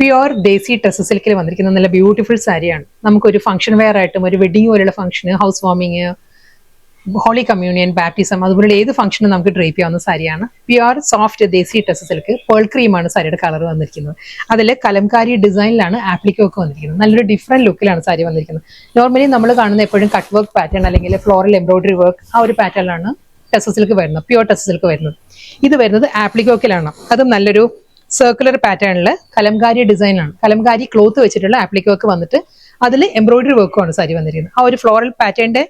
Pure desi ടെസ സിൽക്കിൽ വന്നിരിക്കുന്ന നല്ല ബ്യൂട്ടിഫുൾ സാരിയാണ്. നമുക്കൊരു ഫംഗ്ഷൻ വെയർ ആയിട്ടും ഒരു വെഡിങ് പോലുള്ള ഫംഗ്ഷന്, ഹൗസ് വാമിങ്, ഹോളി കമ്മ്യൂണിയൻ, ബാപ്റ്റിസം, അതുപോലെ ഏത് ഫംഗ്ഷനും നമുക്ക് ഡ്രേപ്പ് ചെയ്യാവുന്ന സാരിയാണ്. പ്യുവർ സോഫ്റ്റ് ദേശി ടെസ സിൽക്ക് പേൾ ക്രീമാണ് സാരിയുടെ കളർ വന്നിരിക്കുന്നത്. അതിൽ കലംകാരി ഡിസൈനിലാണ് ആപ്ലിക്കോ ഒക്കെ വന്നിരിക്കുന്നത്. നല്ലൊരു ഡിഫറെന്റ് ലുക്കിലാണ് സാരി വന്നിരിക്കുന്നത്. നോർമലി നമ്മൾ കാണുന്ന എപ്പോഴും കട്ട് വർക്ക് പാറ്റേൺ അല്ലെങ്കിൽ ഫ്ലോറൽ എംബ്രോയിഡറി വർക്ക് ആ ഒരു പാറ്റേണിലാണ് ടെസ സിൽക്ക് വരുന്നത്, പ്യുവർ ടെസ സിൽക്ക് വരുന്നത്. ഇത് വരുന്നത് ആപ്ലിക്കോക്കിലാണ്. അതും നല്ലൊരു സർക്കുലർ പാറ്റേണിൽ കലംകാരി ഡിസൈനാണ്. കലംകാരി ക്ലോത്ത് വെച്ചിട്ടുള്ള ആപ്ലിക്കോക്ക് വന്നിട്ട് അതിൽ എംബ്രോയിഡറി വർക്കുമാണ് സാരി വന്നിരിക്കുന്നത്. ആ ഒരു ഫ്ലോറൽ പാറ്റേണിന്റെ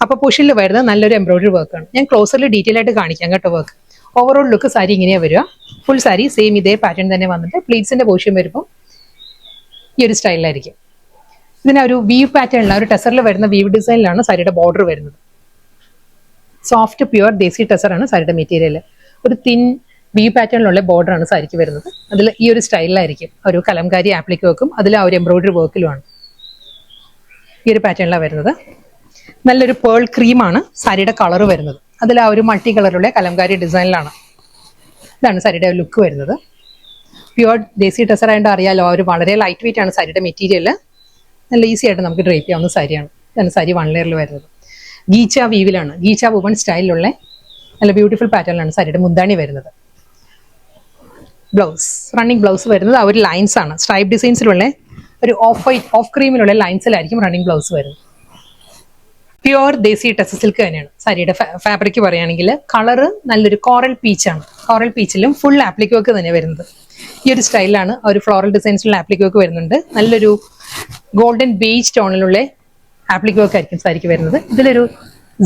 അപ്പൊ പുഷിൽ വരുന്ന നല്ലൊരു എംബ്രോയിഡറി വർക്കാണ്. ഞാൻ ക്ലോസറിൽ ഡീറ്റെയിൽ ആയിട്ട് കാണിക്കാം കേട്ടോ വർക്ക്. ഓവറോൾ ലുക്ക് സാരി ഇങ്ങനെയാ വരിക. ഫുൾ സാരി സെയിം ഇതേ പാറ്റേൺ തന്നെ വന്നിട്ട് പ്ലീറ്റ്സിന്റെ പോർഷൻ വരുമ്പോൾ ഈ ഒരു സ്റ്റൈലിലായിരിക്കും. ഇതിന് ഒരു വീവ് പാറ്റേണിലാണ്, ഒരു ടെസറിൽ വരുന്ന വീവ് ഡിസൈനിലാണ് സാരിയുടെ ബോർഡർ വരുന്നത്. സോഫ്റ്റ് പ്യുവർ ദേശി ടെസറാണ് സാരിയുടെ മെറ്റീരിയൽ. ഒരു തിൻ വീവ് പാറ്റേണിലുള്ള ബോർഡറാണ് സാരിക്ക് വരുന്നത്. അതിൽ ഈ ഒരു സ്റ്റൈലിലായിരിക്കും ഒരു കലംകാരി ആപ്ലിക്ക് വർക്കും അതിൽ ആ ഒരു എംബ്രോയിഡറി വർക്കിലുമാണ് ഈ ഒരു പാറ്റേണിലാണ് വരുന്നത്. നല്ലൊരു പേൾ ക്രീമാണ് സാരിയുടെ കളർ വരുന്നത്. അതിൽ ആ ഒരു മൾട്ടി കളറുള്ള കലംകാരി ഡിസൈനിലാണ്. ഇതാണ് സാരിയുടെ ലുക്ക് വരുന്നത്. പ്യുവർ ദേശി ടെസർ ആയതുകൊണ്ട് അറിയാലോ, ഒരു വളരെ ലൈറ്റ് വെയിറ്റ് ആണ് സാരിയുടെ മെറ്റീരിയൽ. നല്ല ഈസി ആയിട്ട് നമുക്ക് ഡ്രേപ്പ് ചെയ്യാവുന്ന സാരിയാണ്. ഇതാണ് സാരി വൺ ലെയറിൽ വരുന്നത്. ഗീച്ച വീവിലാണ്, ഗീച്ച വുമൺ സ്റ്റൈലിലുള്ള നല്ല ബ്യൂട്ടിഫുൾ പാറ്റേണിലാണ് സാരിയുടെ മുന്താണി വരുന്നത്. ബ്ലൗസ്, റണ്ണിങ് ബ്ലൗസ് വരുന്നത് ആ ഒരു ലൈൻസ് ആണ്. സ്ട്രൈപ്പ് ഡിസൈൻസിലുള്ള ഒരു ഓഫ് വൈറ്റ്, ഓഫ് ക്രീമിലുള്ള ലൈൻസിലായിരിക്കും റണ്ണിങ് ബ്ലൗസ് വരുന്നത്. പ്യുവർ ദേശി ടെസ സിൽക്ക് തന്നെയാണ്. സാരിയുടെ ഫാബ്രിക് പറയുകയാണെങ്കിൽ കളറ് നല്ലൊരു കോറൽ പീച്ചാണ്. കോറൽ പീച്ചിലും ഫുൾ ആപ്ലിക് വർക്ക് തന്നെ വരുന്നത്. ഈ ഒരു സ്റ്റൈലാണ് ഒരു ഫ്ലോറൽ ഡിസൈൻസിലുള്ള ആപ്ലിക് വർക്ക് വരുന്നുണ്ട്. നല്ലൊരു ഗോൾഡൻ ബേജ് ടോണിലുള്ള ആപ്ലിക് വർക്ക് ആയിരിക്കും സാരിക്ക് വരുന്നത്. ഇതിലൊരു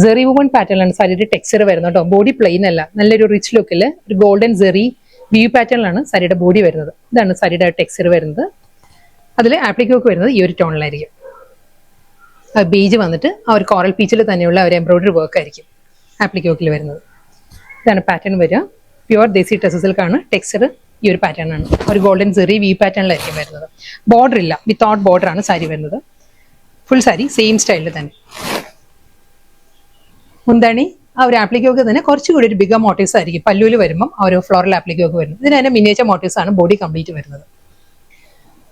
ജെറി വുമൺ പാറ്റേണിലാണ് സാരിയുടെ ടെക്സ്ചർ വരുന്നത് കേട്ടോ. ബോഡി പ്ലെയിൻ അല്ല, നല്ലൊരു റിച്ച് ലുക്കിൽ ഒരു ഗോൾഡൻ ജെറി വ്യൂ പാറ്റേണിലാണ് സാരിയുടെ ബോഡി വരുന്നത്. ഇതാണ് സാരിയുടെ ടെക്സ്ചർ വരുന്നത്. അതിൽ ആപ്ലിക് വർക്ക് വരുന്നത് ഈ ഒരു ടോണിലായിരിക്കും. ബേജ് വന്നിട്ട് ആ ഒരു കോറൽ പീച്ചിൽ തന്നെയുള്ള ഒരു എംബ്രോയിഡറി വർക്ക് ആയിരിക്കും ആപ്ലിക് വർക്കിൽ വരുന്നത്. ഇതാണ് പാറ്റേൺ വരിക. പ്യുവർ ദേശി ടെസ സിൽക്കാണ്. ടെക്സ്ചർ ഈ ഒരു പാറ്റേൺ ആണ്. ഒരു ഗോൾഡൻ ജെറി വി പാറ്റേണിലായിരിക്കും വരുന്നത്. ബോർഡർ ഇല്ല, വിത്തൗട്ട് ബോർഡർ ആണ് സാരി വരുന്നത്. ഫുൾ സാരി സെയിം സ്റ്റൈലിൽ തന്നെ. മുന്താണി ആ ഒരു ആപ്ലിക് വർക്ക് തന്നെ കുറച്ചുകൂടി ഒരു ബിഗർ മോട്ടീവ്സ് ആയിരിക്കും പല്ലുവിൽ വരുമ്പം ആ ഒരു ഫ്ലോറൽ ആപ്ലിക് വർക്ക് വരുന്നത്. ഇതിന് തന്നെ മിനിയേച്ചർ മോട്ടീവ്സ് ആണ് ബോഡി കംപ്ലീറ്റ് വരുന്നത്.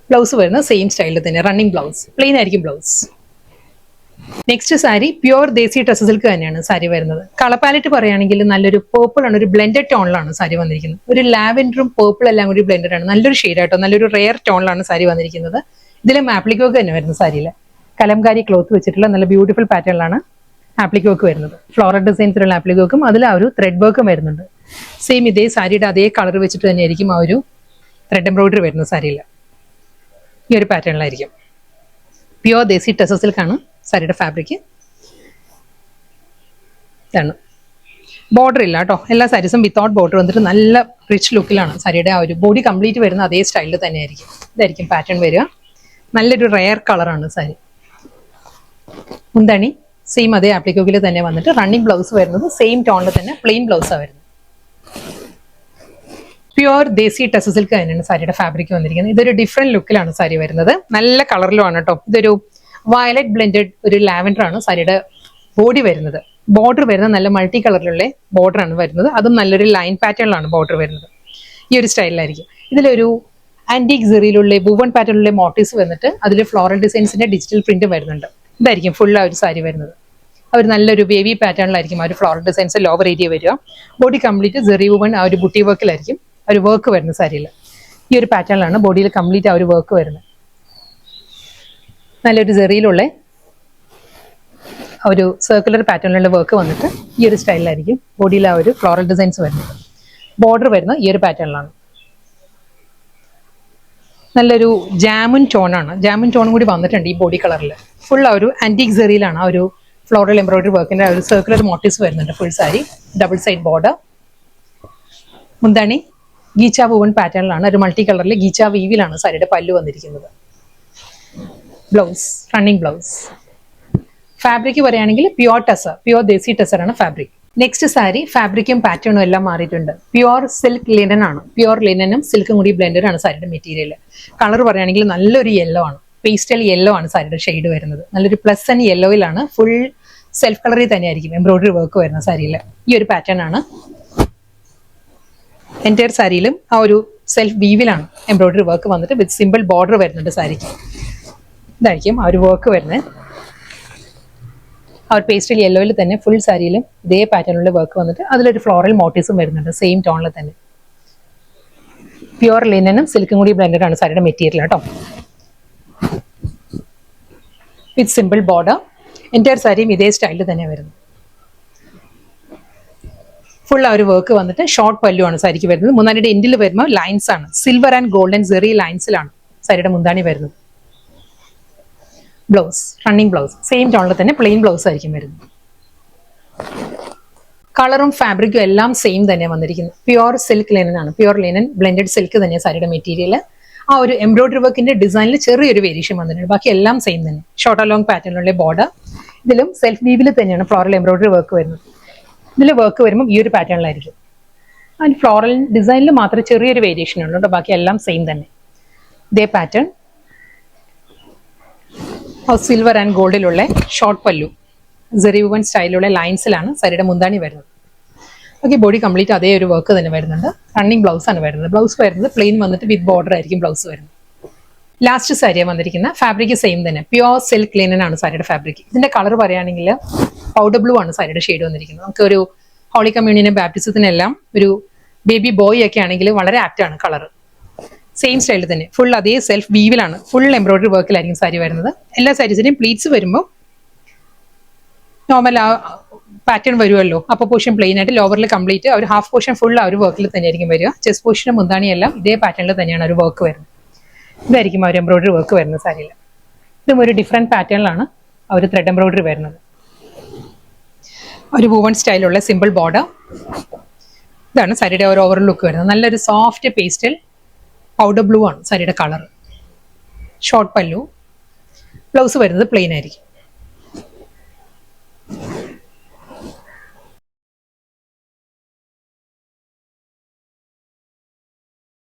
ബ്ലൗസ് വരുന്നത് സെയിം സ്റ്റൈലിൽ തന്നെ, റണ്ണിങ് ബ്ലൗസ്, പ്ലെയിൻ ആയിരിക്കും blouse. Next sari pure desi tussar silk തന്നെയാണ് സാരി വരുന്നത്. കളർ പാലറ്റ് പറയുകയാണെങ്കിൽ നല്ലൊരു പേർപ്പിൾ ആണ്, ഒരു ബ്ലെൻഡഡ് ടോണിലാണ് സാരി വന്നിരിക്കുന്നത്. ഒരു ലാവൻഡറും പേർപ്പിൾ എല്ലാം കൂടി ബ്ലെൻഡഡ് ആണ്. നല്ലൊരു ഷെയ്ഡായിട്ടോ, നല്ലൊരു റെയർ ടോണിലാണ് സാരി വന്നിരിക്കുന്നത്. ഇതിലും ആപ്ലിക് വർക്ക് തന്നെ വരുന്നത് സാരിയിൽ. കലംകാരി ക്ലോത്ത് വെച്ചിട്ടുള്ള നല്ല ബ്യൂട്ടിഫുൾ പാറ്റേണിലാണ് ആപ്ലിക് വർക്ക് വരുന്നത്. ഫ്ലോറൽ ഡിസൈൻസിലുള്ള ആപ്ലിക് വർക്കും അതിൽ ആ ഒരു ത്രെഡ് വർക്കും വരുന്നുണ്ട്. സെയിം ഇതേ സാരിയുടെ അതേ കളർ വെച്ചിട്ട് തന്നെയായിരിക്കും ആ ഒരു ത്രെഡ് എംബ്രോയിഡറി വരുന്നത് സാരിയിൽ. ഈ ഒരു പാറ്റേണിലായിരിക്കും. പ്യുവർ ദേശി ടെസ സിൽക്കാണ് സാരിയുടെ ഫാബ്രിക്. ഇതാണ്. ബോർഡർ ഇല്ല കേട്ടോ, എല്ലാ സാരീസും വിത്തൗട്ട് ബോർഡർ വന്നിട്ട് നല്ല റിച്ച് ലുക്കിലാണ് സാരിയുടെ ആ ഒരു ബോഡി കംപ്ലീറ്റ് വരുന്ന അതേ സ്റ്റൈലിൽ തന്നെയായിരിക്കും. ഇതായിരിക്കും പാറ്റേൺ വരിക. നല്ലൊരു റെയർ കളറാണ് സാരി. മുന്താണി സെയിം അതേ ആപ്ലിക്കോക്കിൽ തന്നെ വന്നിട്ട് റണ്ണിങ് ബ്ലൗസ് വരുന്നത് സെയിം ടോണിൽ തന്നെ പ്ലെയിൻ ബ്ലൗസാണ് വരുന്നത്. പ്യുവർ ദേശി ടെസ സിൽക്ക് തന്നെയാണ് സാരിയുടെ ഫാബ്രിക് വന്നിരിക്കുന്നത്. ഇതൊരു ഡിഫറെന്റ് ലുക്കിലാണ് സാരി വരുന്നത്. നല്ല കളറിലുമാണ് കേട്ടോ. ഇതൊരു വയലറ്റ് ബ്ലെൻഡഡ് ഒരു ലാവൻഡർ ആണ് സാരിയുടെ ബോഡി വരുന്നത്. ബോർഡർ വരുന്നത് നല്ല മൾട്ടി കളറിലുള്ള ബോർഡർ ആണ് വരുന്നത്. അതും നല്ലൊരു ലൈൻ പാറ്റേണിലാണ് ബോർഡർ വരുന്നത്. ഈ ഒരു സ്റ്റൈലിലായിരിക്കും. ഇതിലൊരു ആന്റിക് സെറിയിലുള്ള വുവൺ പാറ്റേണിലുള്ള മോട്ടീവ്സ് വന്നിട്ട് അതിൽ ഫ്ലോറൽ ഡിസൈൻസിന്റെ ഡിജിറ്റൽ പ്രിന്റ് വരുന്നുണ്ട്. ഇതായിരിക്കും ഫുൾ ആ ഒരു സാരി വരുന്നത്. അവർ നല്ലൊരു വേവി പാറ്റേണിലായിരിക്കും ആ ഒരു ഫ്ലോറൽ ഡിസൈൻസ് ലോവർ ഏരിയ വരിക. ബോഡി കംപ്ലീറ്റ് സെറി വുവൺ ആ ഒരു ബുട്ടി വർക്കിലായിരിക്കും ആ ഒരു വർക്ക് വരുന്നത് സാരിയിൽ. ഈ ഒരു പാറ്റേണിലാണ് ബോഡിയിൽ കംപ്ലീറ്റ് ആ ഒരു വർക്ക് വരുന്നത്. നല്ലൊരു സെറിയിലുള്ള ഒരു സർക്കുലർ പാറ്റേണിലുള്ള വർക്ക് വന്നിട്ട് ഈ ഒരു സ്റ്റൈലിലായിരിക്കും ബോഡിയിൽ ആ ഒരു ഫ്ലോറൽ ഡിസൈൻസ് വരുന്നത്. ബോർഡർ വരുന്നത് ഈ ഒരു പാറ്റേണിലാണ്. നല്ലൊരു ജാമുൻ ടോണാണ്. ജാമുൻ ടോണും കൂടി വന്നിട്ടുണ്ട് ഈ ബോഡി കളറിൽ. ഫുൾ ആ ഒരു ആന്റിക് സെറിയിലാണ് ആ ഒരു ഫ്ലോറൽ എംബ്രോയിഡറി വർക്കിന്റെ ആ ഒരു സർക്കുലർ മോട്ടീവ്സ് വരുന്നുണ്ട്. Full sari double side border. മുന്താണി ഗീച്ച വുവൺ പാറ്റേണിലാണ്, ഒരു മൾട്ടി കളറിൽ ഗീച്ച വീവിലാണ് സാരിയുടെ പല്ലു വന്നിരിക്കുന്നത്. Blouse, running blouse. ഫാബ്രിക് പറയുകയാണെങ്കിൽ പ്യുവർ ടെസർ, പ്യുവർ ദേശി ടെസർ ആണ് ഫാബ്രിക്. നെക്സ്റ്റ് സാരി ഫാബ്രിക്കും പാറ്റേണും എല്ലാം മാറിയിട്ടുണ്ട്. പ്യുവർ സിൽക്ക് ലിനൻ ആണ്. പ്യുവർ ലിനനും സിൽക്കും കൂടി ബ്ലെൻഡഡ് ആണ് സാരിയുടെ മെറ്റീരിയൽ. കളർ പറയുകയാണെങ്കിൽ നല്ലൊരു യെല്ലോ ആണ്. പേസ്റ്റൽ യെല്ലോ ആണ് സാരിയുടെ ഷെയ്ഡ് വരുന്നത്. നല്ലൊരു പ്ലസ് ആൻഡ് യെല്ലോയിലാണ്. ഫുൾ സെൽഫ് കളറിൽ തന്നെയായിരിക്കും എംബ്രോയിഡറി വർക്ക് വരുന്ന സാരിയിൽ. ഈ ഒരു പാറ്റേൺ ആണ് എൻറ്റയർ സാരിയിലും ആ ഒരു സെൽഫ് വീവിലാണ് എംബ്രോയിഡറി വർക്ക് വന്നിട്ട് വിത്ത് സിമ്പിൾ ബോർഡർ വരുന്നുണ്ട് സാരിക്ക്. ഇതായിരിക്കും ആ ഒരു വർക്ക് വരുന്നത്. ആ ഒരു പേസ്റ്റൽ യെല്ലോയിൽ തന്നെ ഫുൾ സാരിയിലും ഇതേ പാറ്റേണിലുള്ള വർക്ക് വന്നിട്ട് അതിലൊരു ഫ്ലോറൽ മോട്ടീവ്സും വരുന്നുണ്ട് സെയിം ടോണിൽ തന്നെ. പ്യുവർ ലിനനും സിൽക്കും കൂടി ബ്ലെൻഡഡ് ആണ് സാരിയുടെ മെറ്റീരിയൽ കേട്ടോ. വിത്ത് സിമ്പിൾ ബോർഡർ. എൻറ്റയർ സാരിയും ഇതേ സ്റ്റൈലിൽ തന്നെ വരുന്നത്. ഫുൾ ആ ഒരു വർക്ക് വന്നിട്ട് ഷോർട്ട് പല്ലു ആണ് സാരിക്ക് വരുന്നത്. മുന്താണിയുടെ എൻഡിൽ വരുമ്പോൾ ലൈൻസ് ആണ്, സിൽവർ ആൻഡ് ഗോൾഡൻ സെറി ലൈൻസിലാണ് സാരിയുടെ മുന്താണി വരുന്നത്. ബ്ലൗസ് റണ്ണിങ് ബ്ലൗസ് സെയിം ടോണിൽ തന്നെ പ്ലെയിൻ ബ്ലൗസ് ആയിരിക്കും വരുന്നത്. കളറും ഫാബ്രിക്കും എല്ലാം സെയിം തന്നെ വന്നിരിക്കുന്നത്. പ്യുവർ സിൽക്ക് ലിനൻ ആണ്, പ്യുവർ ലിനൻ ബ്ലെൻഡഡ് സിൽക്ക് തന്നെ സാരിയുടെ മെറ്റീരിയൽ. ആ ഒരു എംബ്രോയിഡറി വർക്കിന്റെ ഡിസൈനിൽ ചെറിയൊരു വേരിയേഷൻ വന്നിട്ടുണ്ട്, ബാക്കി എല്ലാം സെയിം തന്നെ. ഷോർട്ട് അലോങ് പാറ്റേണിലുള്ള ബോർഡർ. ഇതിലും സെൽഫ് വീവിൽ തന്നെയാണ് ഫ്ലോറൽ എംബ്രോയിഡറി വർക്ക് വരുന്നത്. ഇതിൽ വർക്ക് വരുമ്പോൾ ഈ ഒരു പാറ്റേണിലായിരിക്കും. അതിന് ഫ്ലോറൽ ഡിസൈനിൽ മാത്രമേ ചെറിയൊരു വേരിയേഷൻ ഉള്ളൂ, ബാക്കി എല്ലാം സെയിം തന്നെ. ഇതേ പാറ്റേൺ സിൽവർ ആൻഡ് ഗോൾഡിലുള്ള ഷോർട്ട് പല്ലു സെറി വുവൻ സ്റ്റൈലിലുള്ള ലൈൻസിലാണ് സാരിയുടെ മുന്താണി വരുന്നത്. ഓക്കെ, ബോഡി കംപ്ലീറ്റ് അതേ ഒരു വർക്ക് തന്നെ വരുന്നുണ്ട്. റണ്ണിങ് ബ്ലൗസ് ആണ് വരുന്നത്. ബ്ലൗസ് വരുന്നത് പ്ലെയിൻ വന്നിട്ട് വിത്ത് ബോർഡർ ആയിരിക്കും ബ്ലൗസ് വരുന്നത്. ലാസ്റ്റ് സാരിയാണ് വന്നിരിക്കുന്ന ഫാബ്രിക് സെയിം തന്നെ, പ്യുവർ സിൽക്ക് ലിനൻ ആണ് സാരിയുടെ ഫാബ്രിക്. ഇതിന്റെ കളർ പറയുകയാണെങ്കിൽ പൗഡർ ബ്ലൂ ആണ് സാരിയുടെ ഷെയ്ഡ് വന്നിരിക്കുന്നത്. നമുക്ക് ഒരു ഹോളി കമ്മ്യൂണിയനും ബാപ്റ്റിസത്തിനെല്ലാം ഒരു ബേബി ബോയ് ഒക്കെ ആണെങ്കിൽ വളരെ ആപ്റ്റ് ആണ് കളർ. സെയിം സ്റ്റൈലിൽ തന്നെ ഫുൾ അതേ സെൽഫ് വീവിലാണ്, ഫുൾ എംബ്രോയിഡറി വർക്കിലായിരിക്കും സാരി വരുന്നത്. എല്ലാ സാരീസിന്റെയും പ്ലീറ്റ്സ് വരുമ്പോൾ നോർമൽ ആ പാറ്റേൺ വരുമല്ലോ, അപ്പർ പോർഷൻ പ്ലെയിൻ ആയിട്ട് ലോവറിൽ കംപ്ലീറ്റ് ഒരു ഹാഫ് പോർഷൻ ഫുൾ ആ ഒരു വർക്കിൽ തന്നെയായിരിക്കും വരിക. ചെസ്റ്റ് പോർഷനും മുന്താണിയെല്ലാം ഇതേ പാറ്റേണിൽ തന്നെയാണ് ഒരു വർക്ക് വരുന്നത്. ഇതായിരിക്കും ആ ഒരു എംബ്രോയിഡറി വർക്ക് വരുന്നത് സാരിയിൽ. ഇതും ഒരു ഡിഫറെൻറ്റ് പാറ്റേണിലാണ് ആ ഒരു ത്രെഡ് എംബ്രോയിഡറി വരുന്നത്. ഒരു വുവൺ സ്റ്റൈലുള്ള സിമ്പിൾ ബോർഡർ. ഇതാണ് സാരിയുടെ ഒരു ഓവർ ലുക്ക് വരുന്നത്. നല്ലൊരു സോഫ്റ്റ് പേസ്റ്റൽ പൗഡർ ബ്ലൂ ആണ് സാരിയുടെ കളർ. ഷോർട്ട് പല്ലു. ബ്ലൗസ് വരുന്നത് പ്ലെയിൻ ആയിരിക്കും.